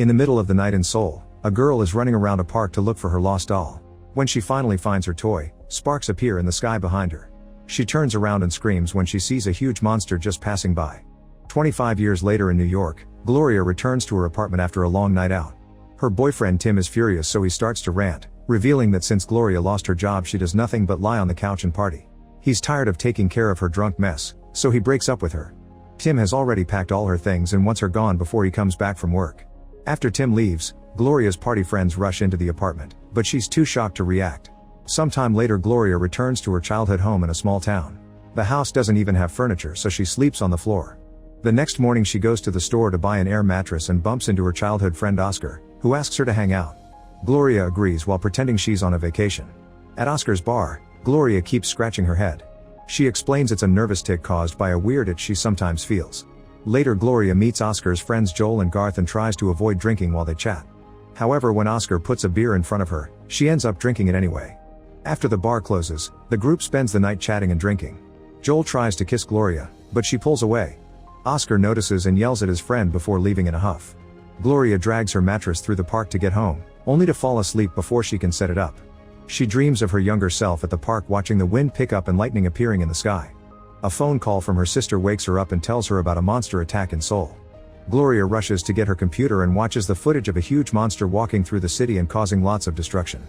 In the middle of the night in Seoul, a girl is running around a park to look for her lost doll. When she finally finds her toy, sparks appear in the sky behind her. She turns around and screams when she sees a huge monster just passing by. 25 years later in New York, Gloria returns to her apartment after a long night out. Her boyfriend Tim is furious, so he starts to rant, revealing that since Gloria lost her job she does nothing but lie on the couch and party. He's tired of taking care of her drunk mess, so he breaks up with her. Tim has already packed all her things and wants her gone before he comes back from work. After Tim leaves, Gloria's party friends rush into the apartment, but she's too shocked to react. Sometime later Gloria returns to her childhood home in a small town. The house doesn't even have furniture, so she sleeps on the floor. The next morning she goes to the store to buy an air mattress and bumps into her childhood friend Oscar, who asks her to hang out. Gloria agrees while pretending she's on a vacation. At Oscar's bar, Gloria keeps scratching her head. She explains it's a nervous tic caused by a weird itch she sometimes feels. Later Gloria meets Oscar's friends Joel and Garth and tries to avoid drinking while they chat. However, when Oscar puts a beer in front of her, she ends up drinking it anyway. After the bar closes, the group spends the night chatting and drinking. Joel tries to kiss Gloria, but she pulls away. Oscar notices and yells at his friend before leaving in a huff. Gloria drags her mattress through the park to get home, only to fall asleep before she can set it up. She dreams of her younger self at the park watching the wind pick up and lightning appearing in the sky. A phone call from her sister wakes her up and tells her about a monster attack in Seoul. Gloria rushes to get her computer and watches the footage of a huge monster walking through the city and causing lots of destruction.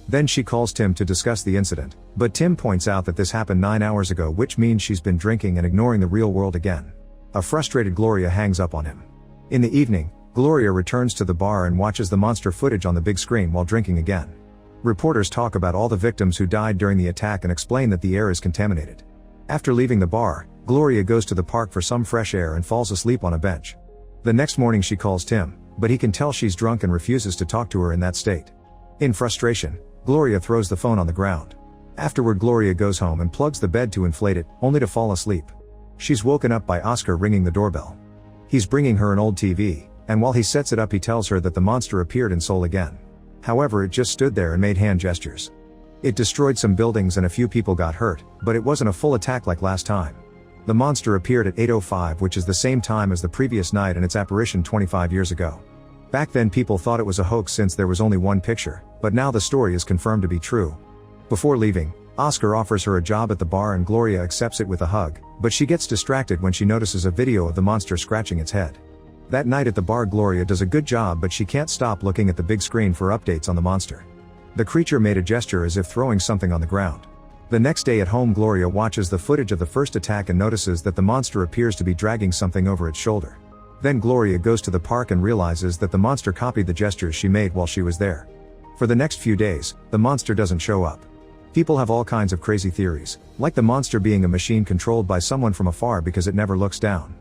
Then she calls Tim to discuss the incident, but Tim points out that this happened 9 hours ago, which means she's been drinking and ignoring the real world again. A frustrated Gloria hangs up on him. In the evening, Gloria returns to the bar and watches the monster footage on the big screen while drinking again. Reporters talk about all the victims who died during the attack and explain that the air is contaminated. After leaving the bar, Gloria goes to the park for some fresh air and falls asleep on a bench. The next morning she calls Tim, but he can tell she's drunk and refuses to talk to her in that state. In frustration, Gloria throws the phone on the ground. Afterward Gloria goes home and plugs the bed to inflate it, only to fall asleep. She's woken up by Oscar ringing the doorbell. He's bringing her an old TV, and while he sets it up he tells her that the monster appeared in Seoul again. However, it just stood there and made hand gestures. It destroyed some buildings and a few people got hurt, but it wasn't a full attack like last time. The monster appeared at 8:05, which is the same time as the previous night and its apparition 25 years ago. Back then people thought it was a hoax since there was only one picture, but now the story is confirmed to be true. Before leaving, Oscar offers her a job at the bar and Gloria accepts it with a hug, but she gets distracted when she notices a video of the monster scratching its head. That night at the bar Gloria does a good job, but she can't stop looking at the big screen for updates on the monster. The creature made a gesture as if throwing something on the ground. The next day at home Gloria watches the footage of the first attack and notices that the monster appears to be dragging something over its shoulder. Then Gloria goes to the park and realizes that the monster copied the gestures she made while she was there. For the next few days, the monster doesn't show up. People have all kinds of crazy theories, like the monster being a machine controlled by someone from afar because it never looks down.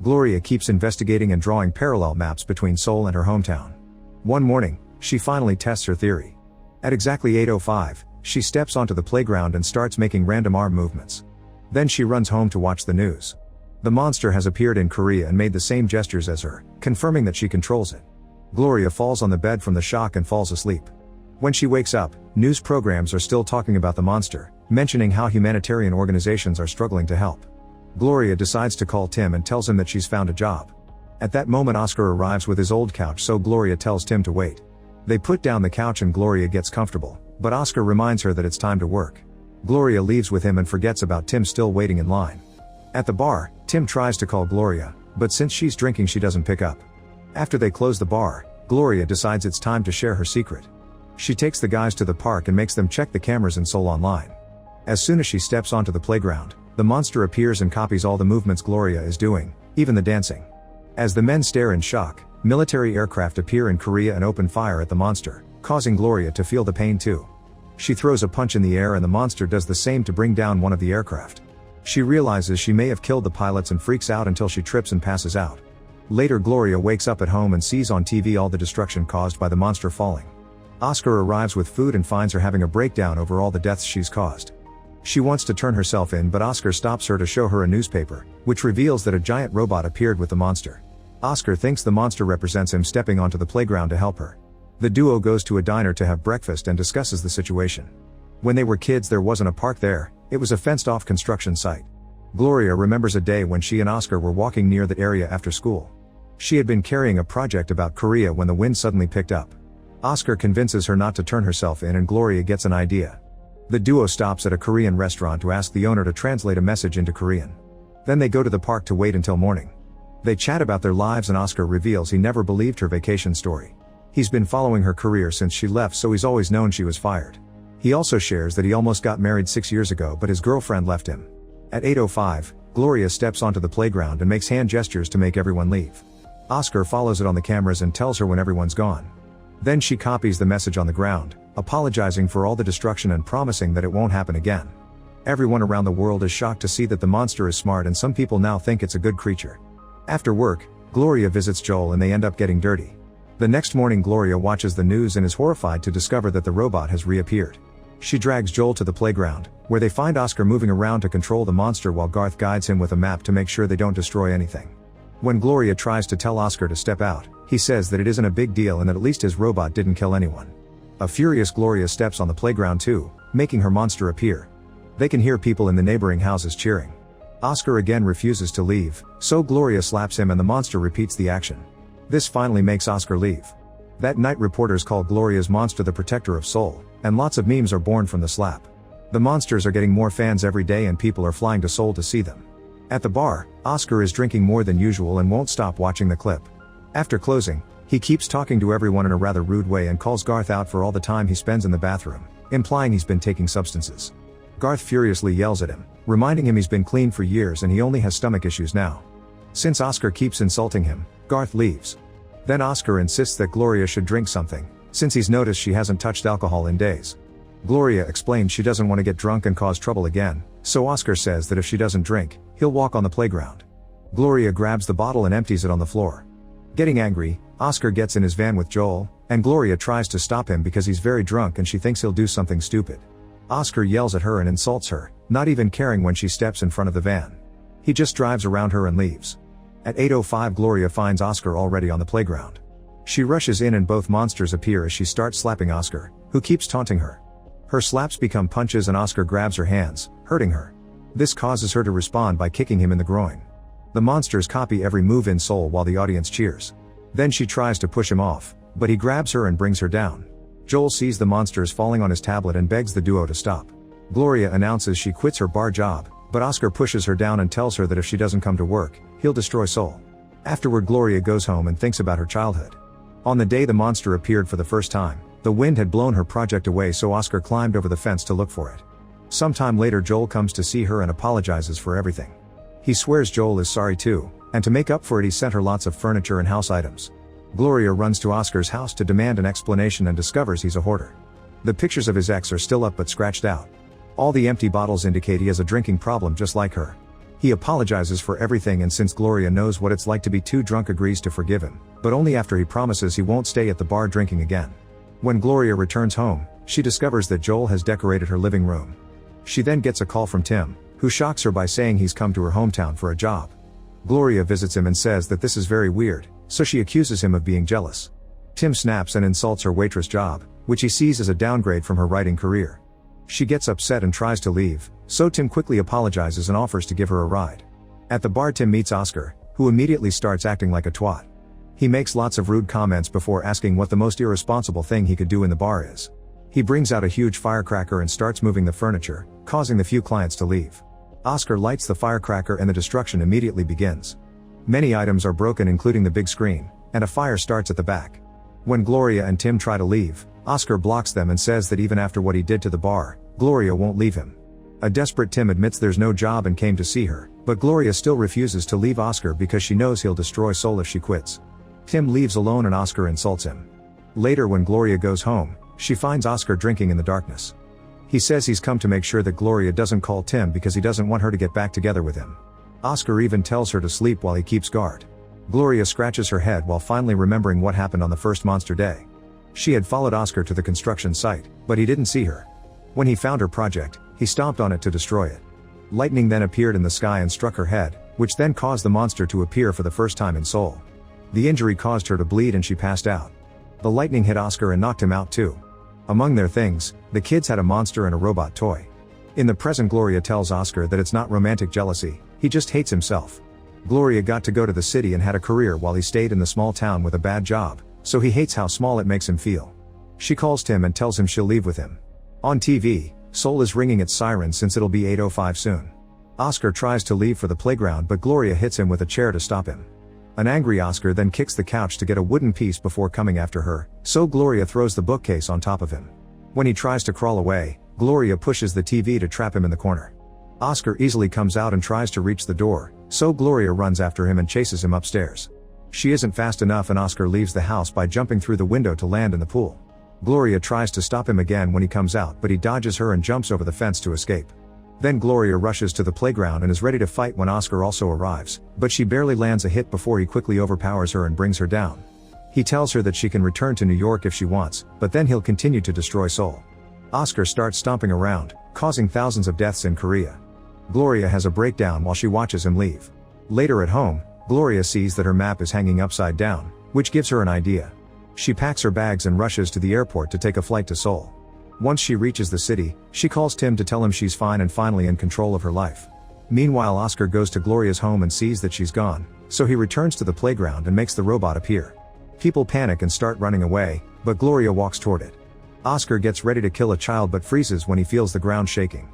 Gloria keeps investigating and drawing parallel maps between Seoul and her hometown. One morning, she finally tests her theory. At exactly 8:05, she steps onto the playground and starts making random arm movements. Then she runs home to watch the news. The monster has appeared in Korea and made the same gestures as her, confirming that she controls it. Gloria falls on the bed from the shock and falls asleep. When she wakes up, news programs are still talking about the monster, mentioning how humanitarian organizations are struggling to help. Gloria decides to call Tim and tells him that she's found a job. At that moment Oscar arrives with his old couch, so Gloria tells Tim to wait. They put down the couch and Gloria gets comfortable, but Oscar reminds her that it's time to work. Gloria leaves with him and forgets about Tim still waiting in line. At the bar, Tim tries to call Gloria, but since she's drinking she doesn't pick up. After they close the bar, Gloria decides it's time to share her secret. She takes the guys to the park and makes them check the cameras in Seoul online. As soon as she steps onto the playground, the monster appears and copies all the movements Gloria is doing, even the dancing. As the men stare in shock, military aircraft appear in Korea and open fire at the monster, causing Gloria to feel the pain too. She throws a punch in the air and the monster does the same to bring down one of the aircraft. She realizes she may have killed the pilots and freaks out until she trips and passes out. Later Gloria wakes up at home and sees on TV all the destruction caused by the monster falling. Oscar arrives with food and finds her having a breakdown over all the deaths she's caused. She wants to turn herself in, but Oscar stops her to show her a newspaper, which reveals that a giant robot appeared with the monster. Oscar thinks the monster represents him stepping onto the playground to help her. The duo goes to a diner to have breakfast and discusses the situation. When they were kids there wasn't a park there, it was a fenced-off construction site. Gloria remembers a day when she and Oscar were walking near that area after school. She had been carrying a project about Korea when the wind suddenly picked up. Oscar convinces her not to turn herself in and Gloria gets an idea. The duo stops at a Korean restaurant to ask the owner to translate a message into Korean. Then they go to the park to wait until morning. They chat about their lives and Oscar reveals he never believed her vacation story. He's been following her career since she left, so he's always known she was fired. He also shares that he almost got married 6 years ago but his girlfriend left him. At 8:05, Gloria steps onto the playground and makes hand gestures to make everyone leave. Oscar follows it on the cameras and tells her when everyone's gone. Then she copies the message on the ground, apologizing for all the destruction and promising that it won't happen again. Everyone around the world is shocked to see that the monster is smart and some people now think it's a good creature. After work, Gloria visits Joel and they end up getting dirty. The next morning Gloria watches the news and is horrified to discover that the robot has reappeared. She drags Joel to the playground, where they find Oscar moving around to control the monster while Garth guides him with a map to make sure they don't destroy anything. When Gloria tries to tell Oscar to step out, he says that it isn't a big deal and that at least his robot didn't kill anyone. A furious Gloria steps on the playground too, making her monster appear. They can hear people in the neighboring houses cheering. Oscar again refuses to leave, so Gloria slaps him and the monster repeats the action. This finally makes Oscar leave. That night reporters call Gloria's monster the protector of Seoul, and lots of memes are born from the slap. The monsters are getting more fans every day and people are flying to Seoul to see them. At the bar, Oscar is drinking more than usual and won't stop watching the clip. After closing, he keeps talking to everyone in a rather rude way and calls Garth out for all the time he spends in the bathroom, implying he's been taking substances. Garth furiously yells at him, reminding him he's been clean for years and he only has stomach issues now. Since Oscar keeps insulting him, Garth leaves. Then Oscar insists that Gloria should drink something, since he's noticed she hasn't touched alcohol in days. Gloria explains she doesn't want to get drunk and cause trouble again, so Oscar says that if she doesn't drink, he'll walk on the playground. Gloria grabs the bottle and empties it on the floor. Getting angry, Oscar gets in his van with Joel, and Gloria tries to stop him because he's very drunk and she thinks he'll do something stupid. Oscar yells at her and insults her, not even caring when she steps in front of the van. He just drives around her and leaves. At 8:05 Gloria finds Oscar already on the playground. She rushes in and both monsters appear as she starts slapping Oscar, who keeps taunting her. Her slaps become punches and Oscar grabs her hands, hurting her. This causes her to respond by kicking him in the groin. The monsters copy every move in Seoul while the audience cheers. Then she tries to push him off, but he grabs her and brings her down. Joel sees the monsters falling on his tablet and begs the duo to stop. Gloria announces she quits her bar job, but Oscar pushes her down and tells her that if she doesn't come to work, he'll destroy Seoul. Afterward Gloria goes home and thinks about her childhood. On the day the monster appeared for the first time, the wind had blown her project away, so Oscar climbed over the fence to look for it. Sometime later Joel comes to see her and apologizes for everything. He swears Joel is sorry too, and to make up for it he sent her lots of furniture and house items. Gloria runs to Oscar's house to demand an explanation and discovers he's a hoarder. The pictures of his ex are still up but scratched out. All the empty bottles indicate he has a drinking problem just like her. He apologizes for everything and since Gloria knows what it's like to be too drunk agrees to forgive him, but only after he promises he won't stay at the bar drinking again. When Gloria returns home, she discovers that Joel has decorated her living room. She then gets a call from Tim, who shocks her by saying he's come to her hometown for a job. Gloria visits him and says that this is very weird, so she accuses him of being jealous. Tim snaps and insults her waitress job, which he sees as a downgrade from her writing career. She gets upset and tries to leave, so Tim quickly apologizes and offers to give her a ride. At the bar Tim meets Oscar, who immediately starts acting like a twat. He makes lots of rude comments before asking what the most irresponsible thing he could do in the bar is. He brings out a huge firecracker and starts moving the furniture, causing the few clients to leave. Oscar lights the firecracker and the destruction immediately begins. Many items are broken including the big screen, and a fire starts at the back. When Gloria and Tim try to leave, Oscar blocks them and says that even after what he did to the bar, Gloria won't leave him. A desperate Tim admits there's no job and came to see her, but Gloria still refuses to leave Oscar because she knows he'll destroy Seoul if she quits. Tim leaves alone and Oscar insults him. Later when Gloria goes home, she finds Oscar drinking in the darkness. He says he's come to make sure that Gloria doesn't call Tim because he doesn't want her to get back together with him. Oscar even tells her to sleep while he keeps guard. Gloria scratches her head while finally remembering what happened on the first monster day. She had followed Oscar to the construction site, but he didn't see her. When he found her project, he stomped on it to destroy it. Lightning then appeared in the sky and struck her head, which then caused the monster to appear for the first time in Seoul. The injury caused her to bleed and she passed out. The lightning hit Oscar and knocked him out too. Among their things, the kids had a monster and a robot toy. In the present Gloria tells Oscar that it's not romantic jealousy, he just hates himself. Gloria got to go to the city and had a career while he stayed in the small town with a bad job, so he hates how small it makes him feel. She calls Tim and tells him she'll leave with him. On TV, Seoul is ringing its siren since it'll be 8:05 soon. Oscar tries to leave for the playground but Gloria hits him with a chair to stop him. An angry Oscar then kicks the couch to get a wooden piece before coming after her, so Gloria throws the bookcase on top of him. When he tries to crawl away, Gloria pushes the TV to trap him in the corner. Oscar easily comes out and tries to reach the door, so Gloria runs after him and chases him upstairs. She isn't fast enough and Oscar leaves the house by jumping through the window to land in the pool. Gloria tries to stop him again when he comes out but he dodges her and jumps over the fence to escape. Then Gloria rushes to the playground and is ready to fight when Oscar also arrives, but she barely lands a hit before he quickly overpowers her and brings her down. He tells her that she can return to New York if she wants, but then he'll continue to destroy Seoul. Oscar starts stomping around, causing thousands of deaths in Korea. Gloria has a breakdown while she watches him leave. Later at home, Gloria sees that her map is hanging upside down, which gives her an idea. She packs her bags and rushes to the airport to take a flight to Seoul. Once she reaches the city, she calls Tim to tell him she's fine and finally in control of her life. Meanwhile, Oscar goes to Gloria's home and sees that she's gone, so he returns to the playground and makes the robot appear. People panic and start running away, but Gloria walks toward it. Oscar gets ready to kill a child but freezes when he feels the ground shaking.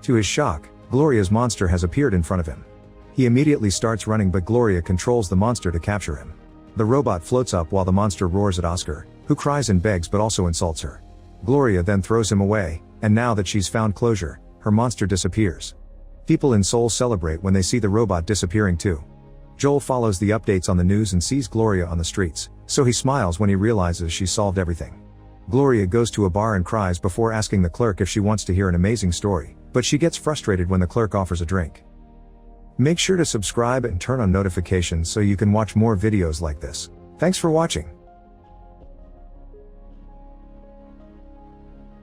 To his shock, Gloria's monster has appeared in front of him. He immediately starts running but Gloria controls the monster to capture him. The robot floats up while the monster roars at Oscar, who cries and begs but also insults her. Gloria then throws him away, and now that she's found closure, her monster disappears. People in Seoul celebrate when they see the robot disappearing too. Joel follows the updates on the news and sees Gloria on the streets, so he smiles when he realizes she's solved everything. Gloria goes to a bar and cries before asking the clerk if she wants to hear an amazing story, but she gets frustrated when the clerk offers a drink. Make sure to subscribe and turn on notifications so you can watch more videos like this. Thanks for watching.